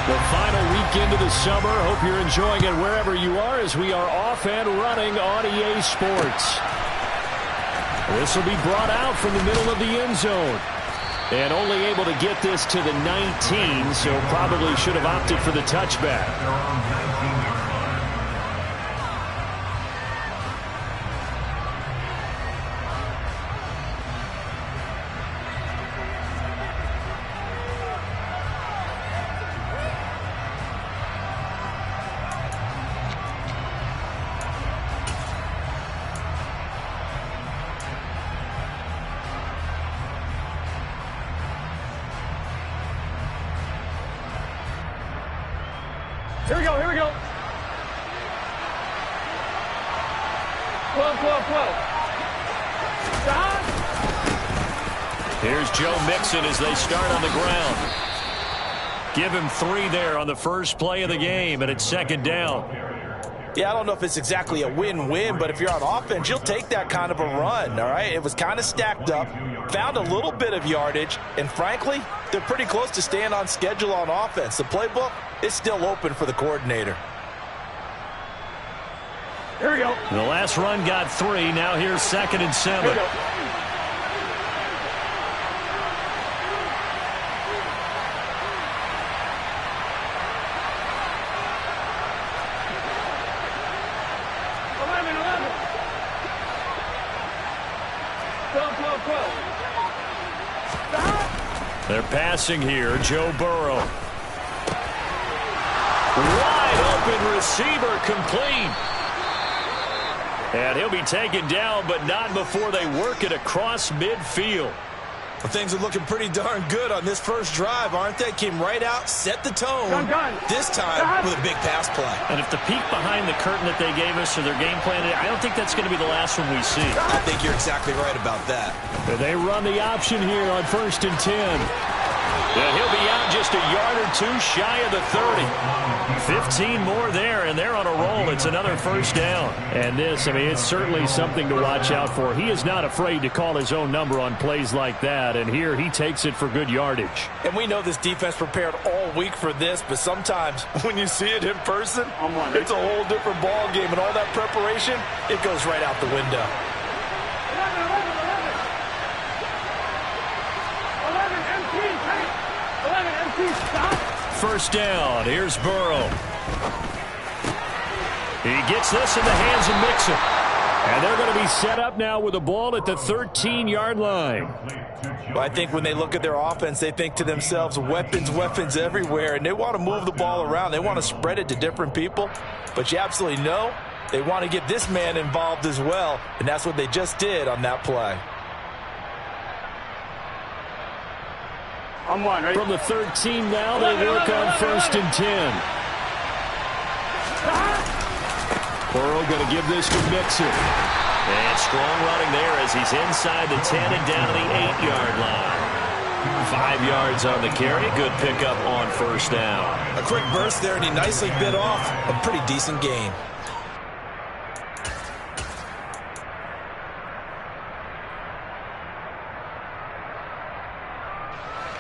The final weekend of the summer. Hope you're enjoying it wherever you are as we are off and running on EA Sports. This will be brought out from the middle of the end zone. And only able to get this to the 19, so probably should have opted for the touchback. Here we go, here we go. 12, 12, 12. Stop. Here's Joe Mixon as they start on the ground. Give him 3 there on the first play of the game, and it's second down. Yeah, I don't know if it's exactly a win-win, but if you're on offense, you'll take that kind of a run, all right? It was kind of stacked up, found a little bit of yardage, and frankly, they're pretty close to staying on schedule on offense. The playbook is still open for the coordinator. Here we go. The last run got 3. Now here's 2nd and 7. Here we go. They're passing here. Joe Burrow. Wide open receiver, complete. And he'll be taken down, but not before they work it across midfield. Well, things are looking pretty darn good on this first drive, aren't they? Came right out, set the tone. Done. This time with a big pass play. And if the peek behind the curtain that they gave us or their game plan, I don't think that's going to be the last one we see. I think you're exactly right about that. And they run the option here on 1st and 10. And he'll be out just a yard or 2 shy of the 30. 15 more there, and they're on a roll. It's another first down. And this, I mean, it's certainly something to watch out for. He is not afraid to call his own number on plays like that, and here he takes it for good yardage. And we know this defense prepared all week for this, but sometimes when you see it in person, it's a whole different ball game, and all that preparation, it goes right out the window. 11 empty, stop. First down. Here's Burrow. He gets this in the hands of Mixon. And they're going to be set up now with the ball at the 13-yard line. Well, I think when they look at their offense, they think to themselves, weapons everywhere, and they want to move the ball around. They want to spread it to different people. But you absolutely know they want to get this man involved as well, and that's what they just did on that play. I'm one, right? From the 13 now, they work on 1st and 10. Burrow going to give this to Mixon. And strong running there as he's inside the 10 and down to the 8-yard line. 5 yards on the carry. Good pickup on first down. A quick burst there, and he nicely bit off a pretty decent gain.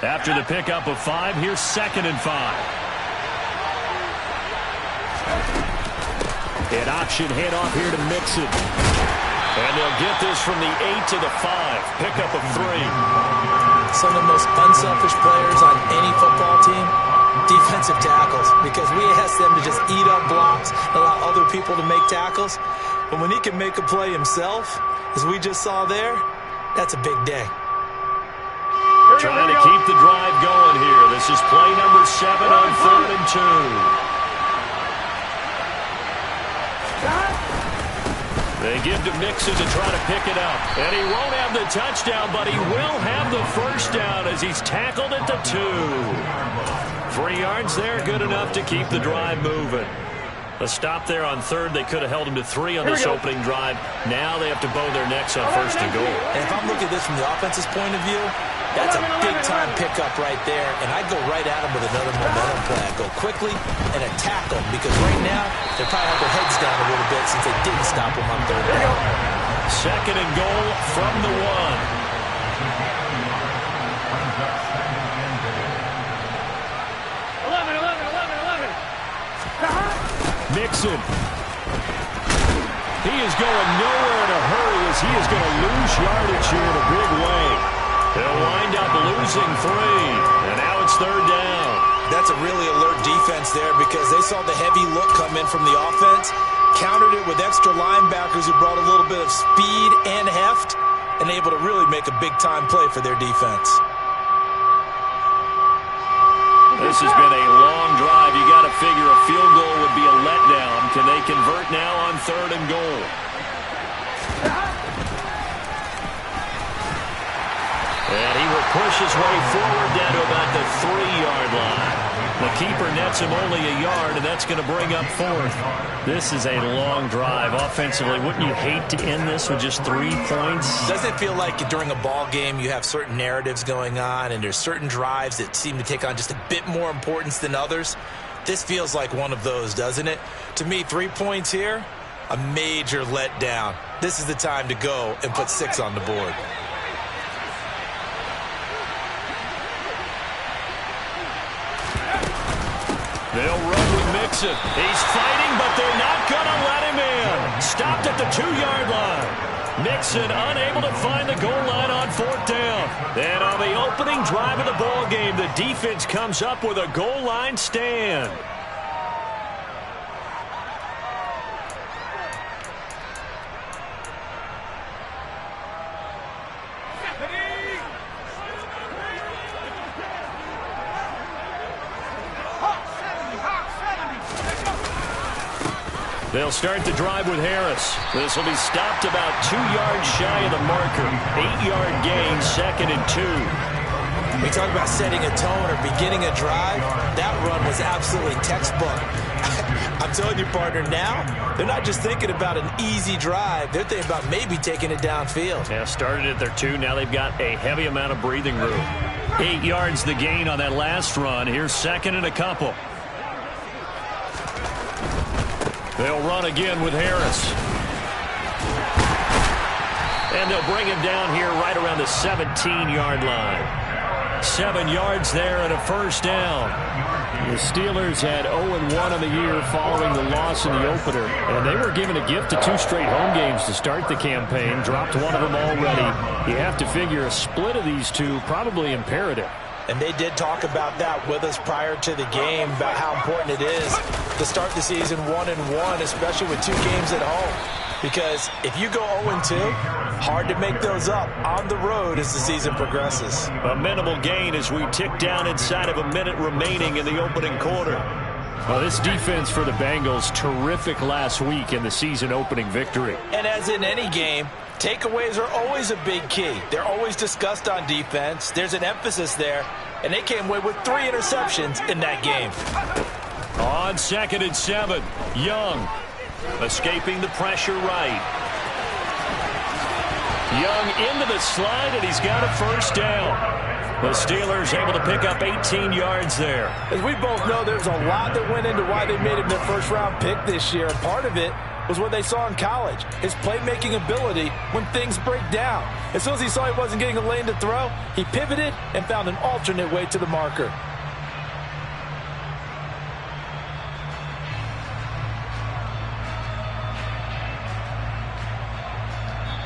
After the pickup of 5, here's 2nd and 5. An option handoff here to Mixon. And they'll get this from the 8 to the 5. Pickup of 3. Some of the most unselfish players on any football team, defensive tackles, because we ask them to just eat up blocks, allow other people to make tackles. But when he can make a play himself, as we just saw there, that's a big day. Trying to keep the drive going here. This is play number 7 on 3rd and 2. They give to Mixon to try to pick it up. And he won't have the touchdown, but he will have the first down as he's tackled at the 2. 3 yards there, good enough to keep the drive moving. A stop there on 3rd. They could have held him to 3 on this opening drive. Now they have to bow their necks on 1st and goal. And if I'm looking at this from the offense's point of view, that's a big-time pickup right there, and I'd go right at him with another momentum play. I'd go quickly and attack them, because right now they probably have their heads down a little bit since they didn't stop him on 3rd down. 2nd and goal from the 1. Mixon. He is going nowhere in a hurry as he is going to lose yardage here in a big way. They'll wind up losing 3, and now it's 3rd down. That's a really alert defense there because they saw the heavy look come in from the offense, countered it with extra linebackers who brought a little bit of speed and heft, and able to really make a big-time play for their defense. This has been a long drive. You got to figure a field goal would be a letdown. Can they convert now on 3rd and goal? And he will push his way forward down to about the 3-yard line. The keeper nets him only a yard, and that's going to bring up 4th. This is a long drive offensively. Wouldn't you hate to end this with just 3 points? Doesn't it feel like during a ball game you have certain narratives going on and there's certain drives that seem to take on just a bit more importance than others? This feels like one of those, doesn't it? To me, 3 points here, a major letdown. This is the time to go and put 6 on the board. They'll run with Mixon. He's fighting, but they're not going to let him in. Stopped at the 2-yard line. Mixon unable to find the goal line on 4th down. Then on the opening drive of the ball game, the defense comes up with a goal line stand. They'll start the drive with Harris. This will be stopped about 2 yards shy of the marker. 8-yard gain, 2nd and 2. We talk about setting a tone or beginning a drive. That run was absolutely textbook. I'm telling you, partner, now they're not just thinking about an easy drive. They're thinking about maybe taking it downfield. Yeah, started at their 2. Now they've got a heavy amount of breathing room. 8 yards the gain on that last run. Here's 2nd and a couple. They'll run again with Harris. And they'll bring him down here right around the 17-yard line. 7 yards there and a 1st down. The Steelers had 0-1 on the year following the loss in the opener. And they were given a gift to 2 straight home games to start the campaign. Dropped one of them already. You have to figure a split of these 2 probably imperative. And they did talk about that with us prior to the game, about how important it is to start the season 1-1, especially with 2 games at home. Because if you go 0-2, hard to make those up on the road as the season progresses. A minimal gain as we tick down inside of a minute remaining in the opening quarter. Well, this defense for the Bengals, terrific last week in the season-opening victory. And as in any game, takeaways are always a big key. They're always discussed on defense. There's an emphasis there, and they came away with 3 interceptions in that game. On 2nd and 7, Young escaping the pressure right. Young into the slide, and he's got a 1st down. The Steelers able to pick up 18 yards there. As we both know, there's a lot that went into why they made him their 1st-round pick this year. And part of it was what they saw in college, his playmaking ability when things break down. As soon as he saw he wasn't getting a lane to throw, he pivoted and found an alternate way to the marker.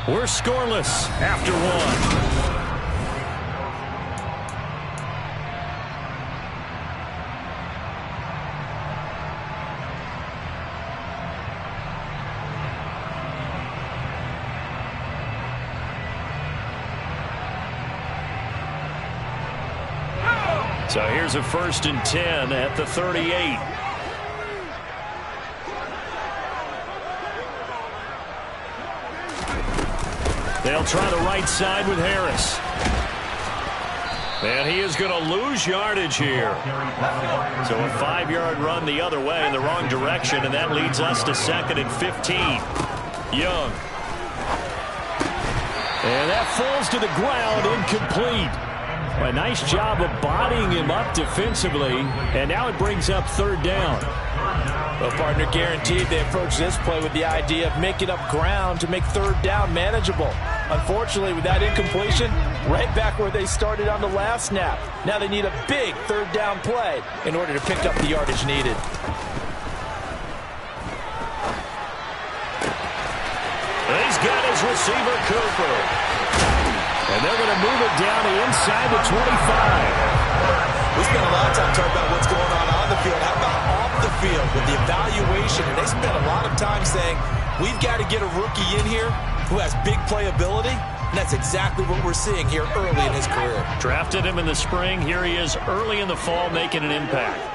We're scoreless after 1. So here's a 1st and 10 at the 38. They'll try the right side with Harris. And he is going to lose yardage here. So a 5-yard run the other way in the wrong direction, and that leads us to 2nd and 15. Young. And that falls to the ground, incomplete. A nice job of bodying him up defensively, and now it brings up 3rd down. Well, partner, guaranteed they approach this play with the idea of making up ground to make 3rd down manageable. Unfortunately, with that incompletion, right back where they started on the last snap. Now they need a big 3rd down play in order to pick up the yardage needed. He's got his receiver, Cooper. And they're going to move it down to inside the 25. We spent a lot of time talking about what's going on the field. How about off the field with the evaluation? And they spent a lot of time saying, we've got to get a rookie in here who has big playability. And that's exactly what we're seeing here early in his career. Drafted him in the spring. Here he is early in the fall making an impact.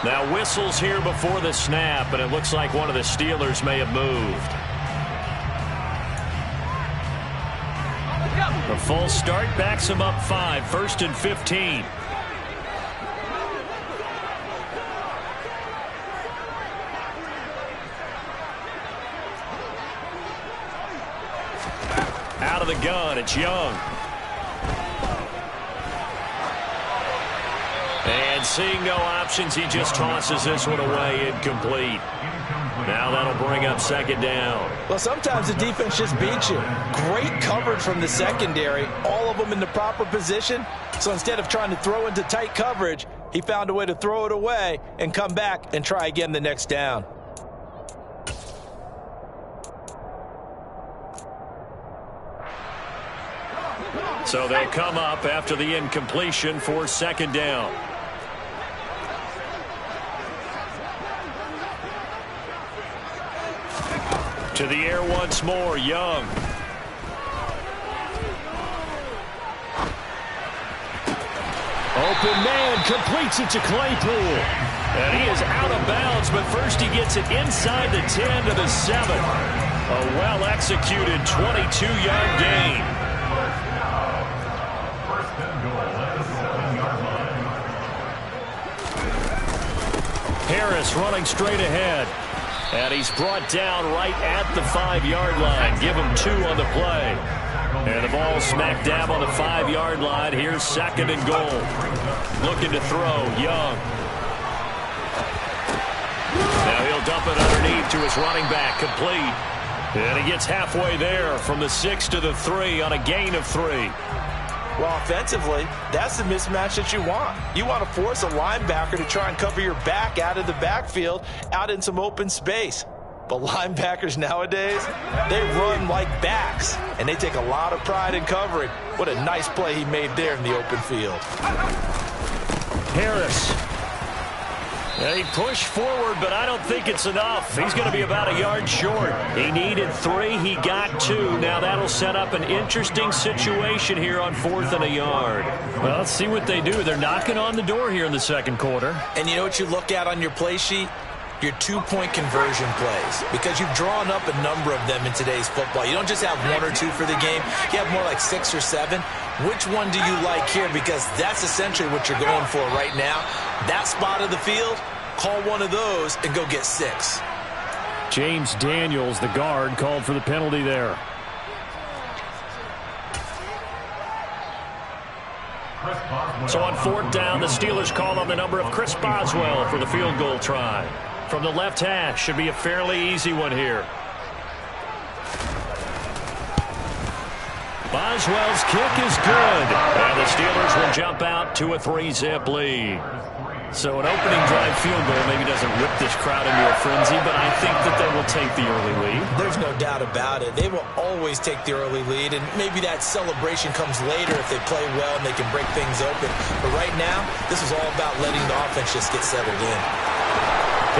Now whistles here before the snap, and it looks like one of the Steelers may have moved. A full start backs him up 5, 1st and 15. Out of the gun, it's Young. And seeing no options, he just tosses this one away, incomplete. Now that'll bring up 2nd down. Well, sometimes the defense just beats you. Great coverage from the secondary, all of them in the proper position. So instead of trying to throw into tight coverage, he found a way to throw it away and come back and try again the next down. So they'll come up after the incompletion for 2nd down. To the air once more, Young. Open man, completes it to Claypool. And he is out of bounds, but first he gets it inside the 10 to the 7. A well-executed 22-yard gain. Harris running straight ahead. And he's brought down right at the 5-yard line. Give him 2 on the play. And the ball smack dab on the 5-yard line. Here's 2nd and goal. Looking to throw, Young. Now he'll dump it underneath to his running back, complete. And he gets halfway there from the 6 to the 3 on a gain of 3. Well, offensively, that's the mismatch that you want. You want to force a linebacker to try and cover your back out of the backfield, out in some open space. But linebackers nowadays, they run like backs, and they take a lot of pride in covering. What a nice play he made there in the open field. Harris. He pushed forward, but I don't think it's enough. He's going to be about a yard short. He needed 3. He got 2. Now that'll set up an interesting situation here on 4th and a yard. Well, let's see what they do. They're knocking on the door here in the 2nd quarter. And you know what you look at on your play sheet? Your 2-point conversion plays, because you've drawn up a number of them in today's football. You don't just have 1 or 2 for the game. You have more like 6 or 7. Which one do you like here? Because that's essentially what you're going for right now. That spot of the field, call one of those and go get 6. James Daniels, the guard, called for the penalty there. So on 4th down, the Steelers call on the number of Chris Boswell for the field goal try. From the left hash, should be a fairly easy one here. Boswell's kick is good. And the Steelers will jump out to a 3-zip lead. So an opening drive field goal maybe doesn't whip this crowd into a frenzy, but I think that they will take the early lead. There's no doubt about it. They will always take the early lead, and maybe that celebration comes later if they play well and they can break things open. But right now, this is all about letting the offense just get settled in.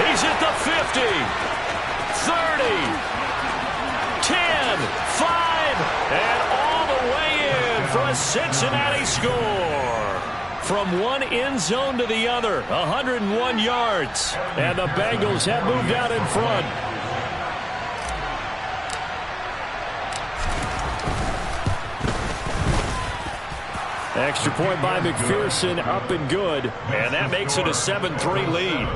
He's at the 50, 30, 10, 5, and all the way in for a Cincinnati score. From one end zone to the other, 101 yards. And the Bengals have moved out in front. Extra point by McPherson, up and good. And that makes it a 7-3 lead.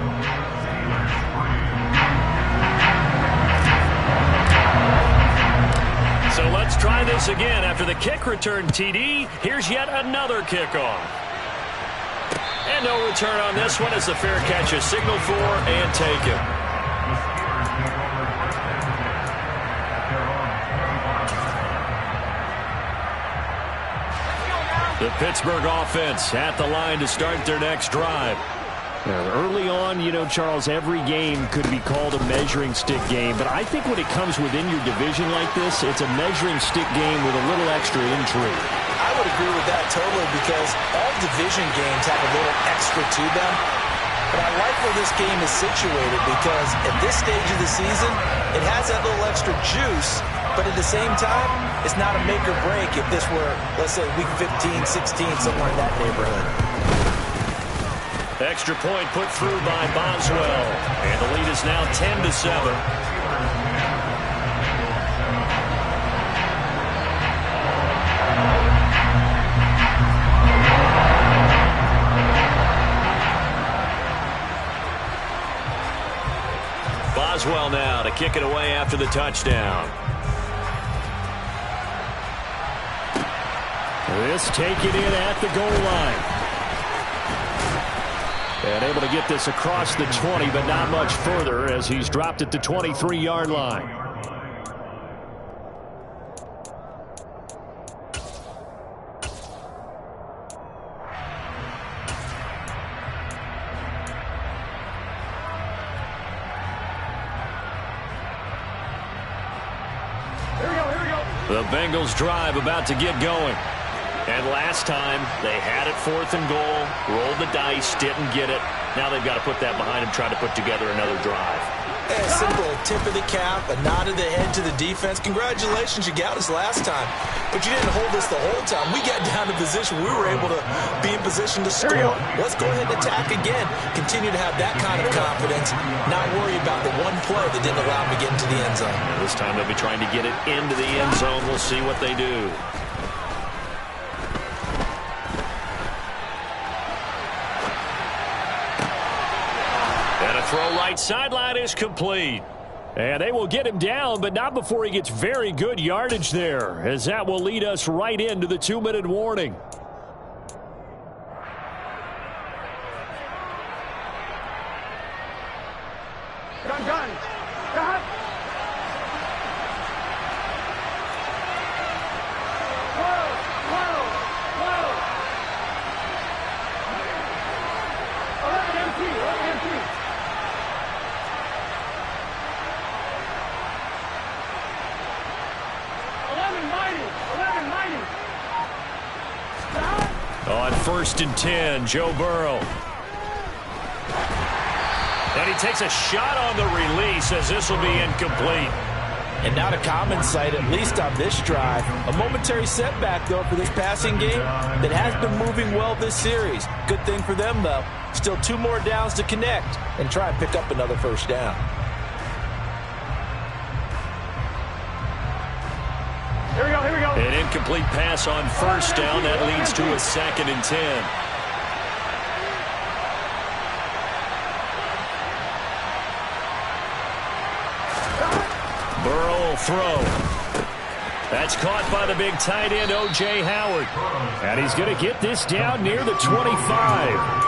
So let's try this again. After the kick return TD, here's yet another kickoff. And no return on this one as the fair catch is signaled for and taken. The Pittsburgh offense at the line to start their next drive. Early on, you know, Charles, every game could be called a measuring stick game. But I think when it comes within your division like this, it's a measuring stick game with a little extra intrigue. I would agree with that totally because all division games have a little extra to them. But I like where this game is situated because at this stage of the season, it has that little extra juice. But at the same time, it's not a make or break if this were, let's say, week 15, 16, somewhere in that neighborhood. Extra point put through by Boswell. And the lead is now 10-7. Boswell now to kick it away after the touchdown. This taken in at the goal line. And able to get this across the 20, but not much further as he's dropped it to 23-yard line. The Bengals drive about to get going. And last time, they had it 4th and goal, rolled the dice, didn't get it. Now they've got to put that behind them, try to put together another drive. A simple tip of the cap, a nod of the head to the defense. Congratulations, you got us last time. But you didn't hold us the whole time. We got down to position. We were able to be in position to score. Let's go ahead and attack again. Continue to have that kind of confidence. Not worry about the one play that didn't allow them to get into the end zone. And this time they'll be trying to get it into the end zone. We'll see what they do. Throw right sideline is complete. And they will get him down, but not before he gets very good yardage there, as that will lead us right into the 2-minute warning. Gun. Got. Whoa. 11 empty. On 1st and 10, Joe Burrow. And he takes a shot on the release as this will be incomplete. And not a common sight, at least on this drive. A momentary setback, though, for this passing game that has been moving well this series. Good thing for them, though. Still 2 more downs to connect and try and pick up another first down. Here we go. An incomplete pass on 1st down. That leads to a 2nd and 10. Burrow will throw. That's caught by the big tight end, O.J. Howard. And he's going to get this down near the 25.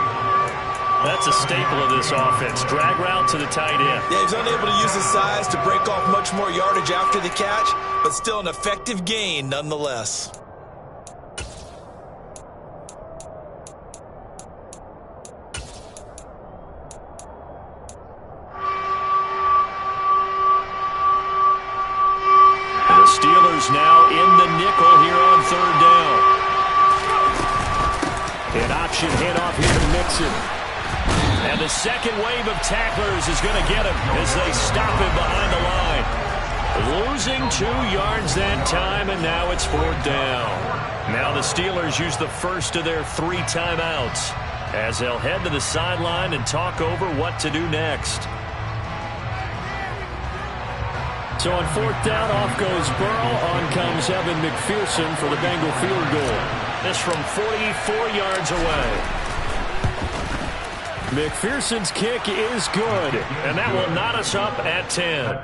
That's a staple of this offense. Drag route to the tight end. Yeah, he's unable to use his size to break off much more yardage after the catch, but still an effective gain nonetheless. The Steelers now in the nickel here on 3rd down. An option handoff here to Mixon. And the second wave of tacklers is going to get him as they stop him behind the line. Losing 2 yards that time, and now it's 4th down. Now the Steelers use the first of their 3 timeouts as they'll head to the sideline and talk over what to do next. So on 4th down, off goes Burrow. On comes Evan McPherson for the Bengal field goal. This from 44 yards away. McPherson's kick is good, and that will knot us up at 10.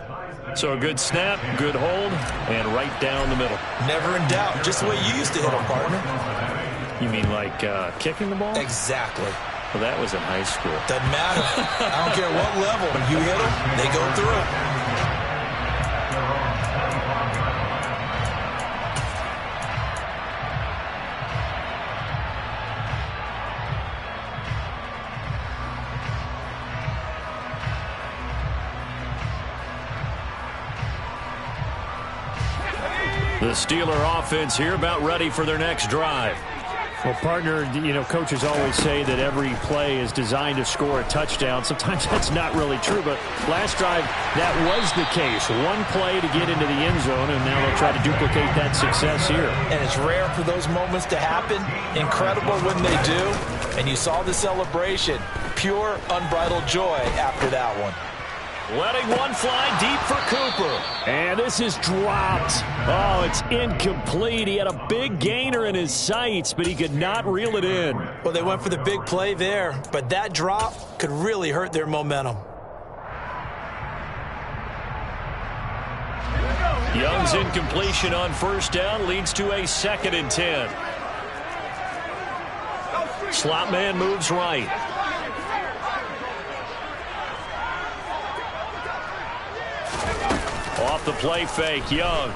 So a good snap, good hold, and right down the middle. Never in doubt. Just the way you used to hit them, partner. You mean like kicking the ball? Exactly. Well, that was in high school. Doesn't matter. I don't care what level. When you hit them, they go through. The Steeler offense here about ready for their next drive. Well, partner, coaches always say that every play is designed to score a touchdown. Sometimes that's not really true, but last drive, that was the case. One play to get into the end zone, and now they'll try to duplicate that success here. And it's rare for those moments to happen. Incredible when they do. And you saw the celebration. Pure, unbridled joy after that one. Letting one fly deep for Cooper. And this is dropped. Oh, it's incomplete. He had a big gainer in his sights, but he could not reel it in. Well, they went for the big play there, but that drop could really hurt their momentum. Young's incompletion on first down leads to a 2nd and 10. Slot man moves right. Off the play fake, Young.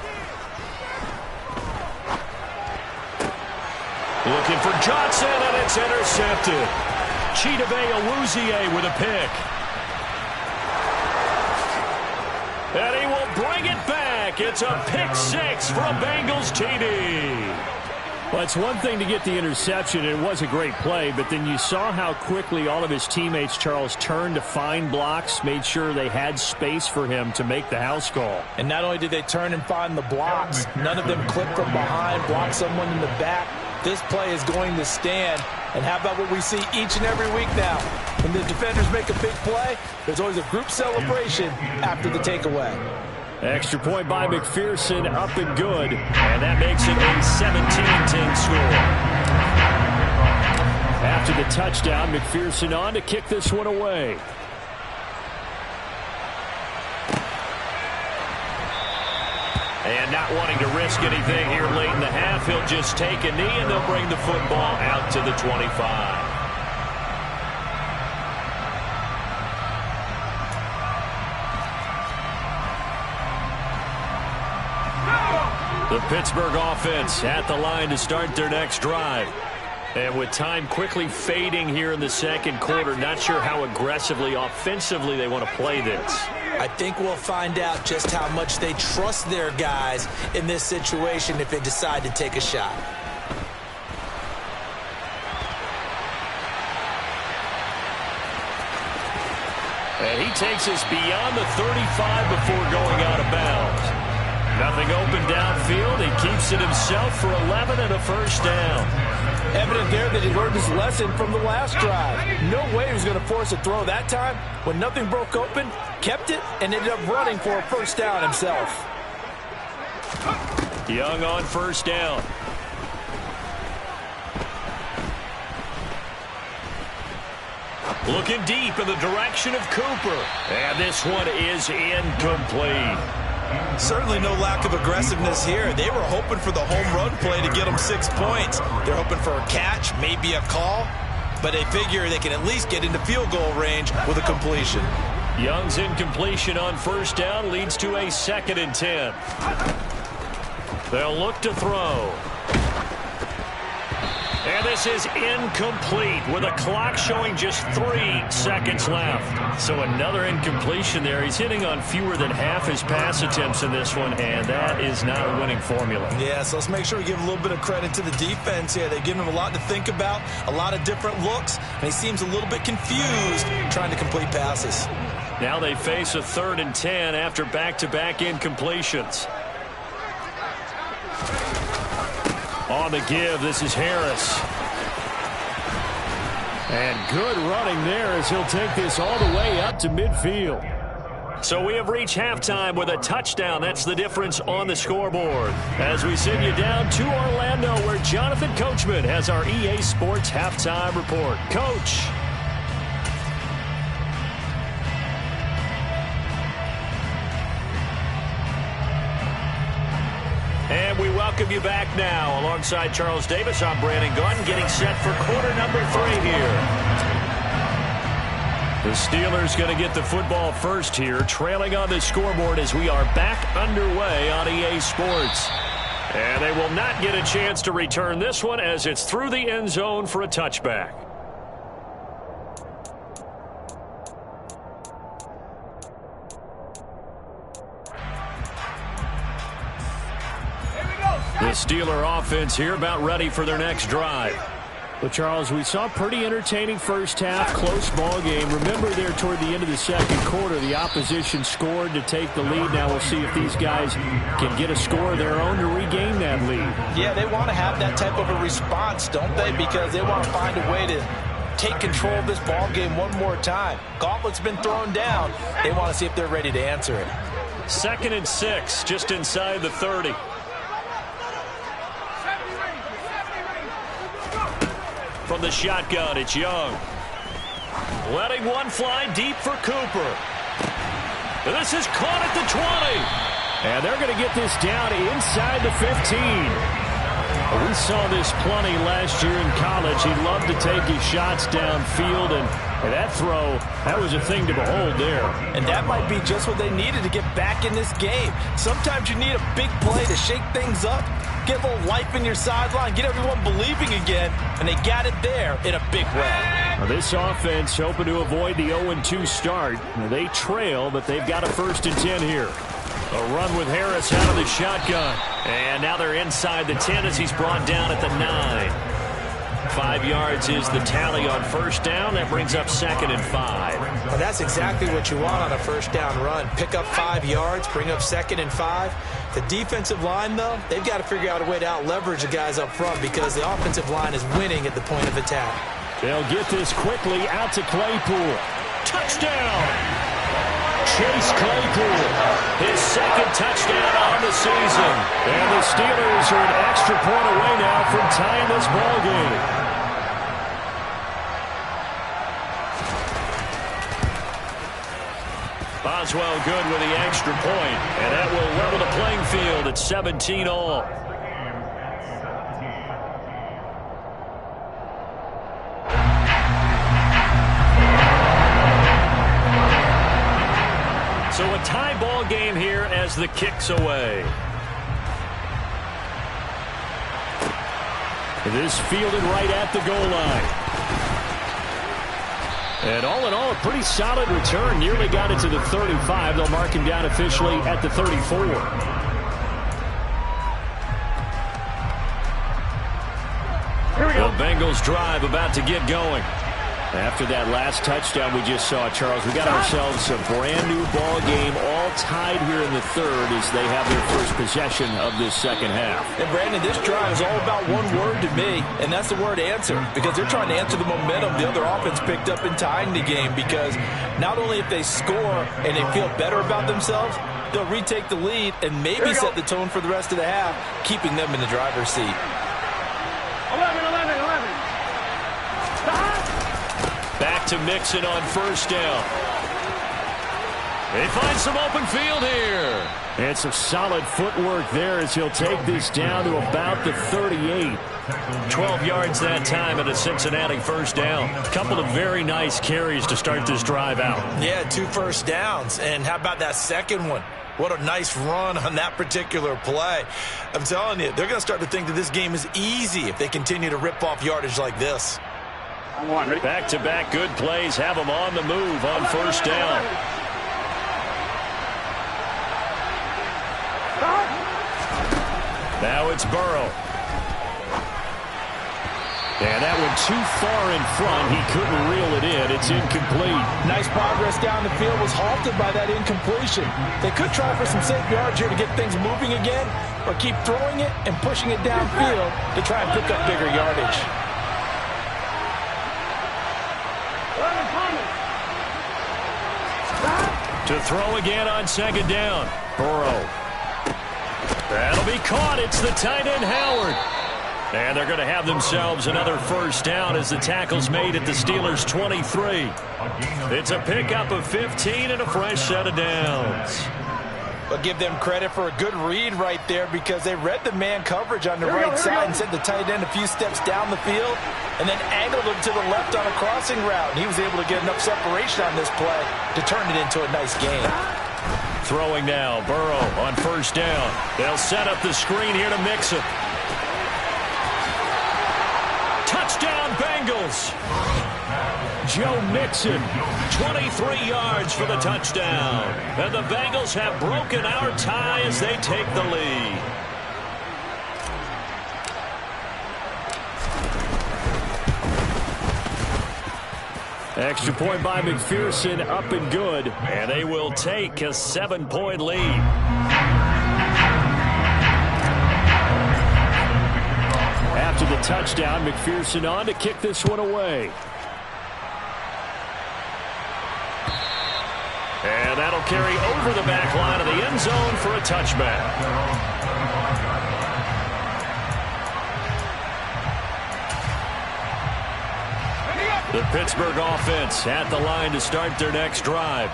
Looking for Johnson, and it's intercepted. Chidobe Awuzie with a pick. And he will bring it back. It's a pick 6 for a Bengals TD. Well, it's one thing to get the interception, and it was a great play, but then you saw how quickly all of his teammates, Charles, turned to find blocks, made sure they had space for him to make the house call. And not only did they turn and find the blocks, none of them clipped from behind, blocked someone in the back. This play is going to stand. And how about what we see each and every week now? When the defenders make a big play, there's always a group celebration after the takeaway. Extra point by McPherson, up and good. And that makes it a 17-10 score. After the touchdown, McPherson on to kick this one away. And not wanting to risk anything here late in the half, he'll just take a knee and they'll bring the football out to the 25. The Pittsburgh offense at the line to start their next drive. And with time quickly fading here in the second quarter, not sure how aggressively, offensively they want to play this. I think we'll find out just how much they trust their guys in this situation if they decide to take a shot. And he takes us beyond the 35 before going out of bounds. Nothing open downfield. He keeps it himself for 11 and a first down. Evident there that he learned his lesson from the last drive. No way he was going to force a throw that time. When nothing broke open, kept it, and ended up running for a first down himself. Young on first down. Looking deep in the direction of Cooper. And this one is incomplete. Certainly no lack of aggressiveness here. They were hoping for the home run play to get them 6 points. They're hoping for a catch, maybe a call, but they figure they can at least get into field goal range with a completion. Young's incompletion on first down leads to a 2nd and 10. They'll look to throw. And this is incomplete with a clock showing just 3 seconds left. So another incompletion there. He's hitting on fewer than half his pass attempts in this one, and that is not a winning formula. Yeah, so let's make sure we give a little bit of credit to the defense here. They've given him a lot to think about, a lot of different looks, and he seems a little bit confused trying to complete passes. Now they face a 3rd and 10 after back-to-back incompletions. On the give, this is Harris. And good running there as he'll take this all the way up to midfield. So we have reached halftime with a touchdown. That's the difference on the scoreboard. As we send you down to Orlando, where Jonathan Coachman has our EA Sports halftime report. Coach. And we welcome you back now. Alongside Charles Davis, I'm Brandon Gunn, getting set for quarter number 3 here. The Steelers going to get the football first here, trailing on the scoreboard as we are back underway on EA Sports. And they will not get a chance to return this one as it's through the end zone for a touchback. Here we go. The Steeler offense here about ready for their next drive. Well, Charles, we saw a pretty entertaining first half, close ball game. Remember there toward the end of the second quarter, the opposition scored to take the lead. Now we'll see if these guys can get a score of their own to regain that lead. Yeah, they want to have that type of a response, don't they? Because they want to find a way to take control of this ball game one more time. Gauntlet's been thrown down. They want to see if they're ready to answer it. 2nd and 6, just inside the 30. From the shotgun, it's Young. Letting one fly deep for Cooper. This is caught at the 20. And they're going to get this down inside the 15. We saw this plenty last year in college. He loved to take his shots downfield, and that throw, that was a thing to behold there. And that might be just what they needed to get back in this game. Sometimes you need a big play to shake things up, get a little life in your sideline, get everyone believing again, and they got it there in a big way. Now this offense hoping to avoid the 0-2 start. Now they trail, but they've got a 1st and 10 here. A run with Harris out of the shotgun. And now they're inside the 10 as he's brought down at the 9. 5 yards is the tally on 1st down. That brings up 2nd and 5. Well, that's exactly what you want on a 1st down run. Pick up 5 yards, bring up 2nd and 5. The defensive line, though, they've got to figure out a way to out-leverage the guys up front because the offensive line is winning at the point of attack. They'll get this quickly out to Claypool. Touchdown! Chase Claypool, his 2nd touchdown on the season. And the Steelers are an extra point away now from tying this ball game. Boswell good with the extra point, and that will level the playing field at 17 all. So a tie ball game here as the kick's away. This fielded right at the goal line. And all in all, a pretty solid return. Nearly got it to the 35. They'll mark him down officially at the 34. Here we go. The Bengals drive about to get going. After that last touchdown we just saw, Charles, we got ourselves a brand-new ball game, all tied here in the 3rd as they have their first possession of this 2nd half. And, Brandon, this drive is all about one word to me, and that's the word answer, because they're trying to answer the momentum the other offense picked up in tying the game, because not only if they score and they feel better about themselves, they'll retake the lead and maybe set the tone for the rest of the half, keeping them in the driver's seat. 11. Back to Mixon on 1st down. They find some open field here. And some solid footwork there as he'll take this down to about the 38. 12 yards that time at a Cincinnati 1st down. A couple of very nice carries to start this drive out. Yeah, 2 first downs. And how about that second one? What a nice run on that particular play. I'm telling you, they're going to start to think that this game is easy if they continue to rip off yardage like this. Back-to-back good plays have them on the move on 1st down. Now it's Burrow. And that one too far in front. He couldn't reel it in. It's incomplete. Nice progress down the field was halted by that incompletion. They could try for some safe yards here to get things moving again, or keep throwing it and pushing it downfield to try and pick up bigger yardage. To throw again on 2nd down. Burrow. That'll be caught. It's the tight end, Howard. And they're going to have themselves another 1st down as the tackle's made at the Steelers' 23. It's a pickup of 15 and a fresh set of downs. But give them credit for a good read right there, because they read the man coverage on the right side and sent the tight end a few steps down the field and then angled him to the left on a crossing route. And he was able to get enough separation on this play to turn it into a nice game. Throwing now, Burrow on 1st down. They'll set up the screen here to Mixon. Touchdown, Bengals. Joe Mixon. 23 yards for the touchdown. And the Bengals have broken our tie as they take the lead. Extra point by McPherson, up and good. And they will take a 7-point lead. After the touchdown, McPherson on to kick this one away. And that'll carry over the back line of the end zone for a touchback. The Pittsburgh offense at the line to start their next drive.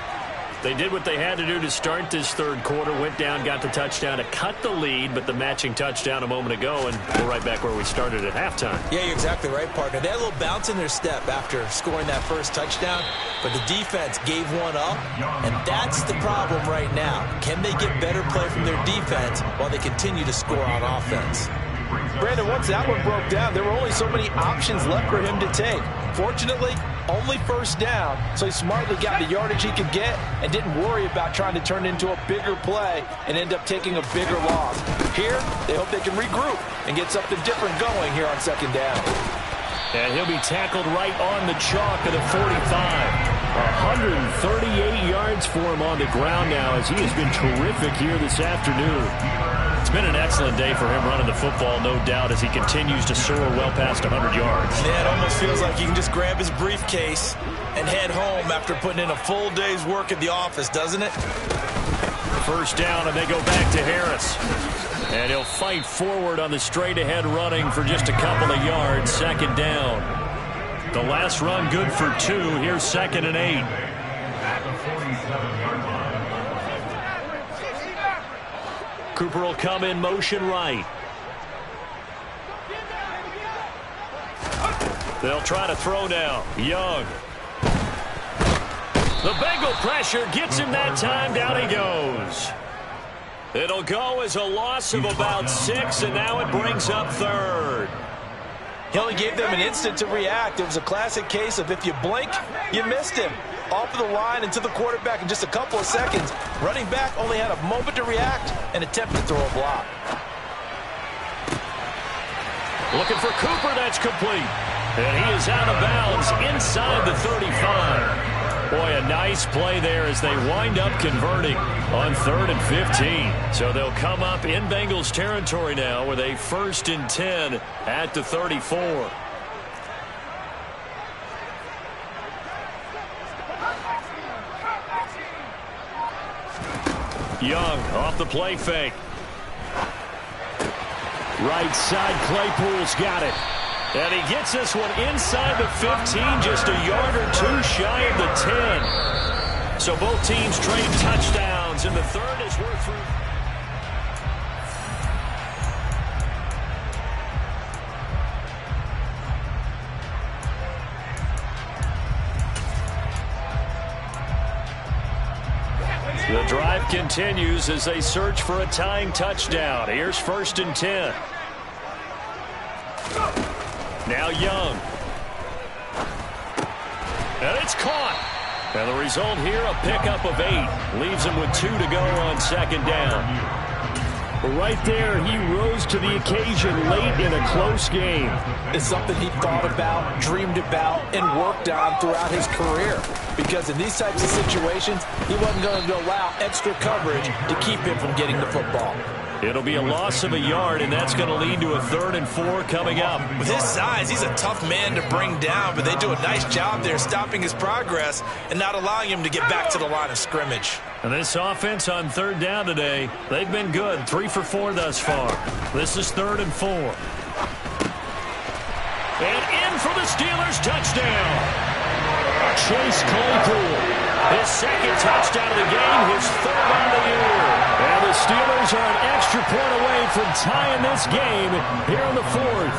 They did what they had to do to start this third quarter, went down, got the touchdown to cut the lead, but the matching touchdown a moment ago, and we're right back where we started at halftime. Yeah, you're exactly right, partner. They had a little bounce in their step after scoring that first touchdown, but the defense gave one up, and that's the problem right now. Can they get better play from their defense while they continue to score on offense? Brandon, once that one broke down, there were only so many options left for him to take. Fortunately, only first down, so he smartly got the yardage he could get and didn't worry about trying to turn it into a bigger play and end up taking a bigger loss. Here, they hope they can regroup and get something different going here on second down. And he'll be tackled right on the chalk of the 45. 138 yards for him on the ground now as he has been terrific here this afternoon. It's been an excellent day for him running the football, no doubt, as he continues to soar well past 100 yards. Yeah, it almost feels like he can just grab his briefcase and head home after putting in a full day's work at the office, doesn't it? First down, and they go back to Harris. And he'll fight forward on the straight-ahead running for just a couple of yards. Second down. The last run good for 2. Here's 2nd and 8. Cooper will come in motion right. They'll try to throw now. Young. The Bengal pressure gets him that time. Down he goes. It'll go as a loss of about 6, and now it brings up 3rd. He only gave them an instant to react. It was a classic case of if you blink, you missed him. Off of the line and to the quarterback in just a couple of seconds. Running back only had a moment to react and attempt to throw a block. Looking for Cooper, that's complete. And he is out of bounds inside the 35. Boy, a nice play there as they wind up converting on 3rd and 15. So they'll come up in Bengals territory now with a 1st and 10 at the 34. Young off the play fake. Right side, Claypool's got it. And he gets this one inside the 15, just a yard or 2 shy of the 10. So both teams trade touchdowns, and the third is worth through. The drive continues as they search for a tying touchdown. Here's 1st and 10. Now Young. And it's caught. And the result here, a pickup of 8. Leaves him with 2 to go on 2nd down. Right there, he rose to the occasion late in a close game. It's something he thought about, dreamed about, and worked on throughout his career. Because in these types of situations, he wasn't going to allow extra coverage to keep him from getting the football. It'll be a loss of a yard, and that's going to lead to a 3rd and 4 coming up. With his size, he's a tough man to bring down, but they do a nice job there stopping his progress and not allowing him to get back to the line of scrimmage. And this offense on 3rd down today, they've been good. 3 for 4 thus far. This is 3rd and 4. And in for the Steelers touchdown. Chase Claypool. His 2nd touchdown of the game, his 3rd on the year. And the Steelers are an extra point away from tying this game here in the 4th.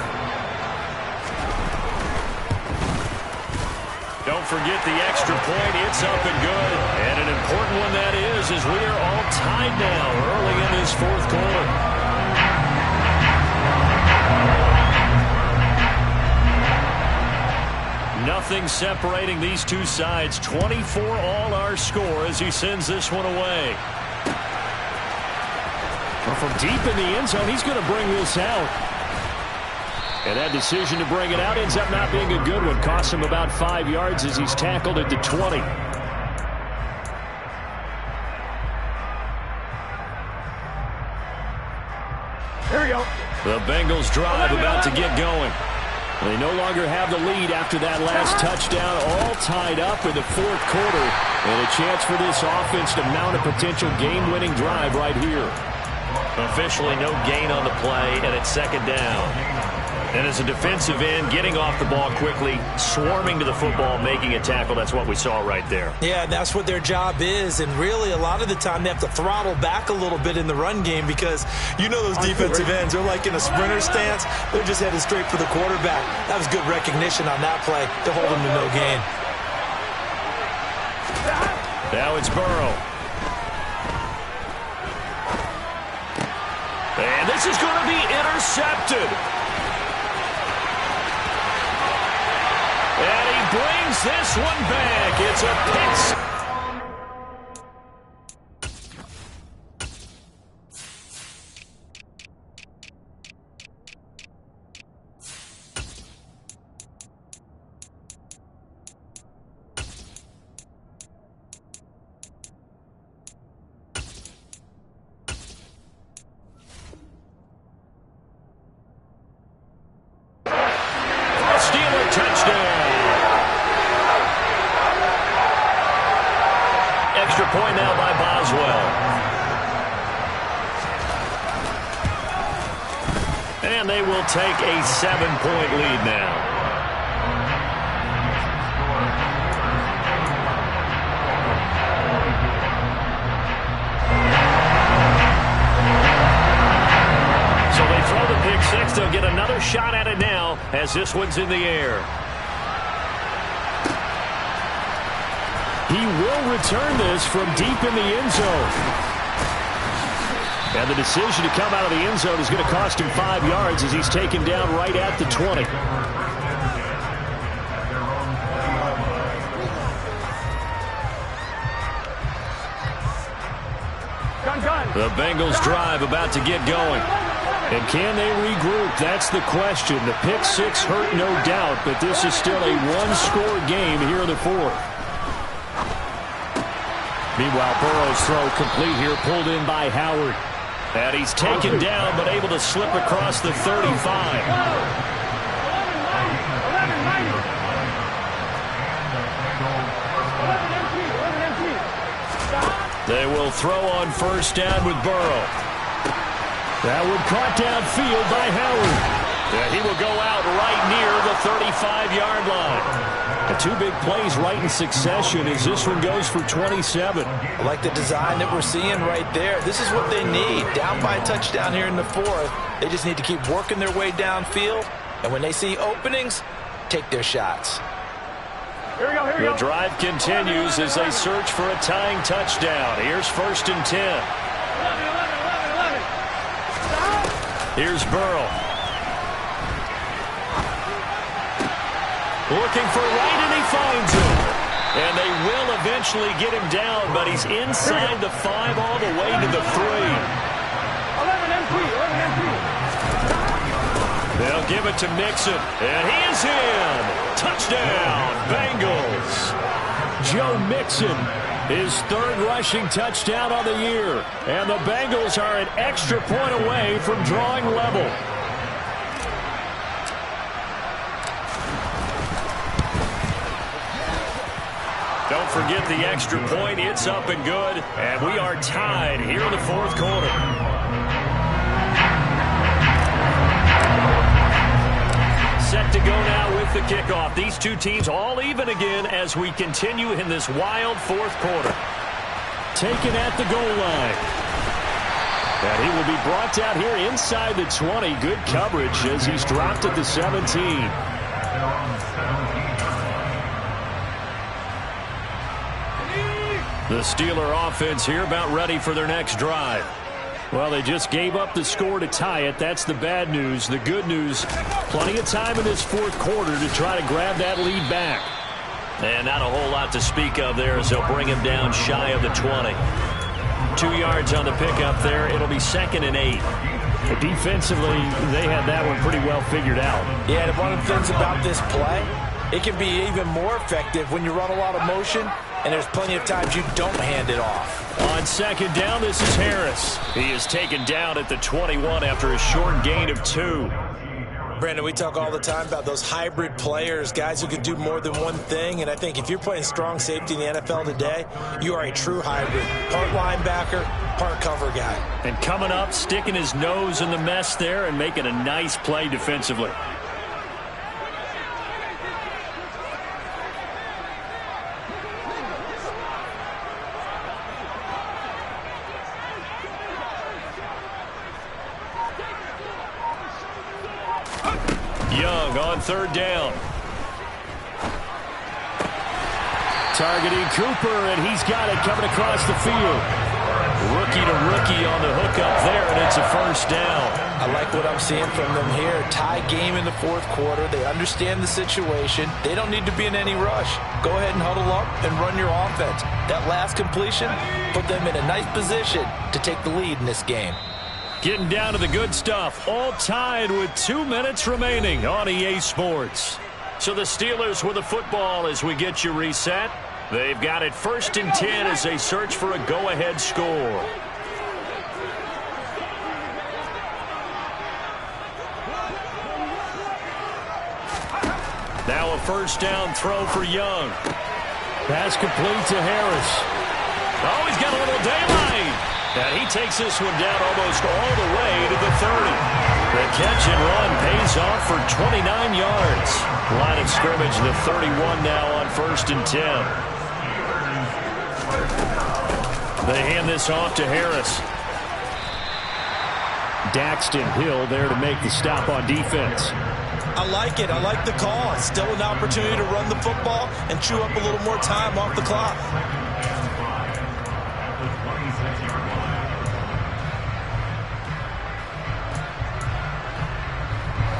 Don't forget the extra point. It's up and good. And an important one that is as we are all tied now early in this 4th quarter. Nothing separating these two sides. 24 all our score as he sends this one away. Well, from deep in the end zone, he's going to bring this out. And that decision to bring it out ends up not being a good one. Costs him about 5 yards as he's tackled at the 20. Here we go. The Bengals drive about to get going. They no longer have the lead after that last touchdown, all tied up in the fourth quarter. And a chance for this offense to mount a potential game-winning drive right here. Officially no gain on the play, and it's second down. And as a defensive end, getting off the ball quickly, swarming to the football, making a tackle, that's what we saw right there. Yeah, that's what their job is, and really a lot of the time they have to throttle back a little bit in the run game because you know those defensive ends, they're like in a sprinter stance. They're just headed straight for the quarterback. That was good recognition on that play to hold them to no gain. Now it's Burrow. And this is going to be intercepted. And he brings this one back. It's a pick. Steeler touchdown. Extra point now by Boswell. And they will take a 7-point lead now. So they throw the pick six. They'll get another shot at it now as this one's in the air. He will return this from deep in the end zone. And the decision to come out of the end zone is going to cost him 5 yards as he's taken down right at the 20. The Bengals drive about to get going. And can they regroup? That's the question. The pick six hurt, no doubt, but this is still a one-score game here in the fourth. Meanwhile, Burrow's throw complete here, pulled in by Howard. And he's taken down, but able to slip across the 35. They will throw on first down with Burrow. That one caught downfield by Howard. Yeah, he will go out right near the 35-yard line. The two big plays right in succession as this one goes for 27. I like the design that we're seeing right there. This is what they need. Down by a touchdown here in the fourth. They just need to keep working their way downfield. And when they see openings, take their shots. Here we go, here we go. The drive continues as they search for a tying touchdown. Here's first and 10. 11. Here's Burrow. Looking for right, and he finds him. And they will eventually get him down, but he's inside the 5 all the way to the 3. 11 MP. They'll give it to Mixon, and he is in. Touchdown, Bengals. Joe Mixon, his third rushing touchdown on the year. And the Bengals are an extra point away from drawing level. Don't forget the extra point. It's up and good. And we are tied here in the fourth quarter. Set to go now with the kickoff. These two teams all even again as we continue in this wild fourth quarter. Taken at the goal line. And he will be brought down here inside the 20. Good coverage as he's dropped at the 17. The Steeler offense here about ready for their next drive. Well, they just gave up the score to tie it. That's the bad news. The good news, plenty of time in this fourth quarter to try to grab that lead back. And not a whole lot to speak of there as they'll bring him down shy of the 20. 2 yards on the pickup there. It'll be 2nd and 8. Defensively, they had that one pretty well figured out. Yeah, and one of the things about this play, it can be even more effective when you run a lot of motion, and there's plenty of times you don't hand it off. On second down, this is Harris. He is taken down at the 21 after a short gain of 2. Brandon, we talk all the time about those hybrid players, guys who can do more than one thing, and I think if you're playing strong safety in the NFL today, you are a true hybrid. Part linebacker, part cover guy. And coming up, sticking his nose in the mess there and making a nice play defensively. Young on third down. Targeting Cooper, and he's got it coming across the field. Rookie to rookie on the hook up there, and it's a first down. I like what I'm seeing from them here. Tie game in the fourth quarter. They understand the situation. They don't need to be in any rush. Go ahead and huddle up and run your offense. That last completion put them in a nice position to take the lead in this game. Getting down to the good stuff. All tied with 2 minutes remaining on EA Sports. So the Steelers with the football as we get you reset. They've got it 1st and 10 as they search for a go-ahead score. Now a first down throw for Young. Pass complete to Harris. Oh, he's got a little daylight. And he takes this one down almost all the way to the 30. The catch and run pays off for 29 yards. Line of scrimmage, the 31 now on 1st and 10. They hand this off to Harris. Daxton Hill there to make the stop on defense. I like it. I like the call. It's still an opportunity to run the football and chew up a little more time off the clock.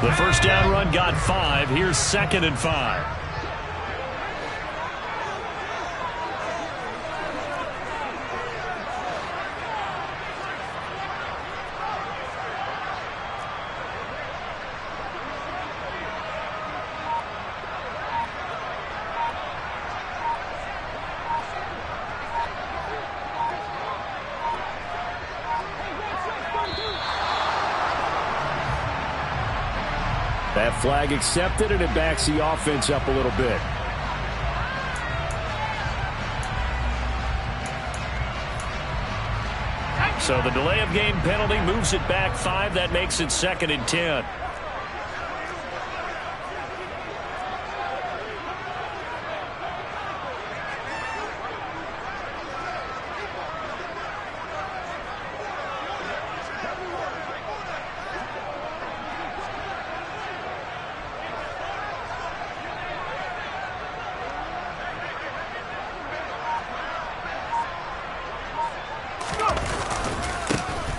The first down run got 5. Here's 2nd and 5. That flag accepted, and it backs the offense up a little bit. So the delay of game penalty moves it back 5. That makes it 2nd and 10.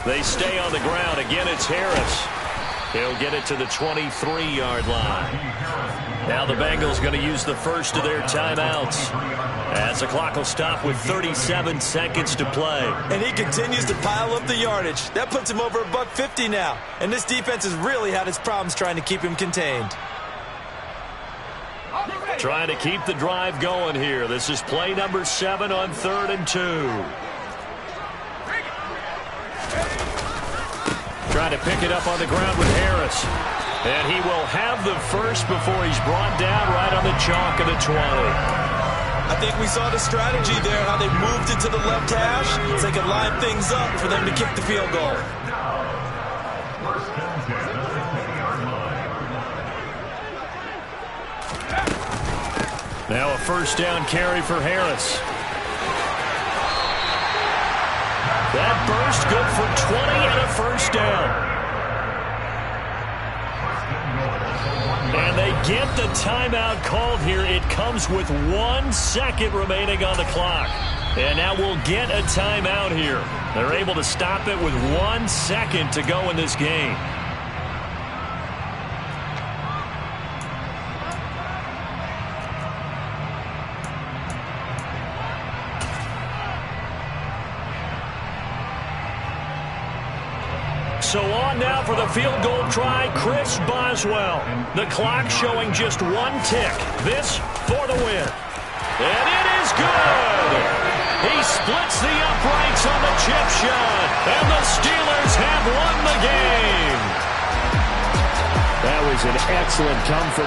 They stay on the ground. Again, it's Harris. He'll get it to the 23-yard line. Now the Bengals going to use the first of their timeouts, as the clock will stop with 37 seconds to play. And he continues to pile up the yardage. That puts him over $150 now. And this defense has really had its problems trying to keep him contained. Trying to keep the drive going here. This is play number 7 on 3rd and 2. Trying to pick it up on the ground with Harris. And he will have the first before he's brought down right on the chalk of the 20. I think we saw the strategy there, how they moved into the left hash so they could line things up for them to kick the field goal. Now a first down carry for Harris. That burst good for 20 and a first down. And they get the timeout called here. It comes with 1 second remaining on the clock. And now we'll get a timeout here. They're able to stop it with 1 second to go in this game. So on now for the field goal try, Chris Boswell. The clock showing just one tick. This for the win. And it is good. He splits the uprights on the chip shot. And the Steelers have won the game. That was an excellent come from